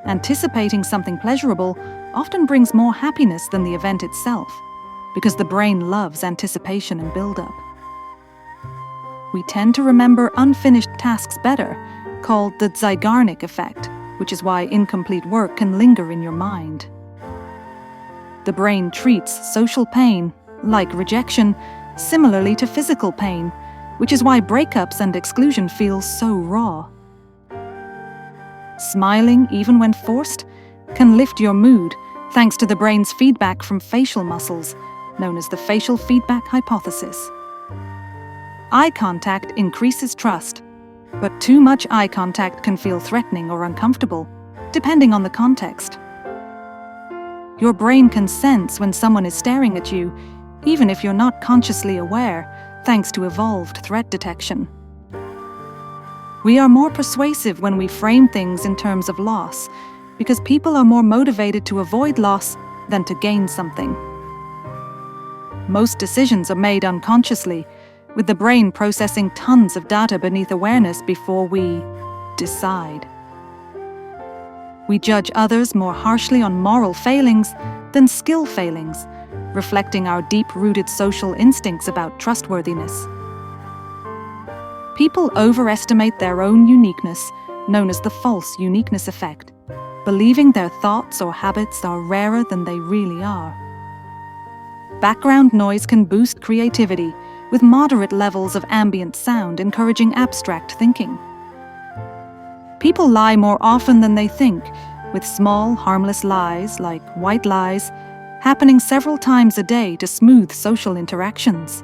Anticipating something pleasurable often brings more happiness than the event itself, because the brain loves anticipation and build-up. We tend to remember unfinished tasks better, called the Zeigarnik effect, which is why incomplete work can linger in your mind. The brain treats social pain, like rejection, similarly to physical pain, which is why breakups and exclusion feel so raw. Smiling, even when forced, can lift your mood thanks to the brain's feedback from facial muscles, known as the facial feedback hypothesis. Eye contact increases trust, but too much eye contact can feel threatening or uncomfortable, depending on the context. Your brain can sense when someone is staring at you, even if you're not consciously aware, thanks to evolved threat detection. We are more persuasive when we frame things in terms of loss, because people are more motivated to avoid loss than to gain something. Most decisions are made unconsciously, with the brain processing tons of data beneath awareness before we decide. We judge others more harshly on moral failings than skill failings, reflecting our deep-rooted social instincts about trustworthiness. People overestimate their own uniqueness, known as the false uniqueness effect, believing their thoughts or habits are rarer than they really are. Background noise can boost creativity, with moderate levels of ambient sound encouraging abstract thinking. People lie more often than they think, with small, harmless lies, like white lies, happening several times a day to smooth social interactions.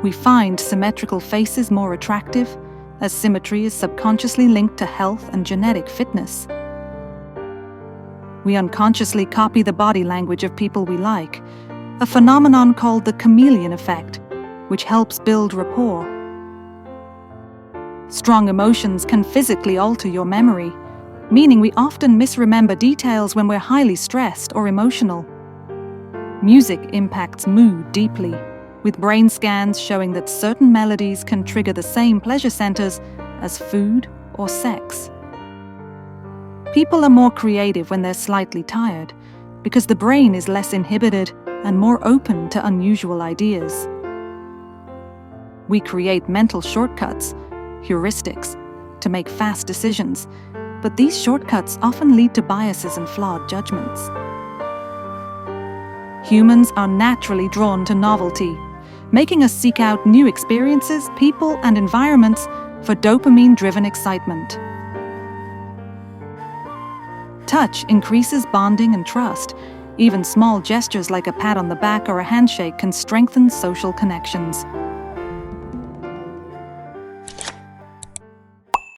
We find symmetrical faces more attractive, as symmetry is subconsciously linked to health and genetic fitness. We unconsciously copy the body language of people we like, a phenomenon called the chameleon effect, which helps build rapport. Strong emotions can physically alter your memory, meaning we often misremember details when we're highly stressed or emotional. Music impacts mood deeply, with brain scans showing that certain melodies can trigger the same pleasure centers as food or sex. People are more creative when they're slightly tired, because the brain is less inhibited and more open to unusual ideas. We create mental shortcuts, heuristics, to make fast decisions, but these shortcuts often lead to biases and flawed judgments. Humans are naturally drawn to novelty, making us seek out new experiences, people, and environments for dopamine-driven excitement. Touch increases bonding and trust. Even small gestures like a pat on the back or a handshake can strengthen social connections.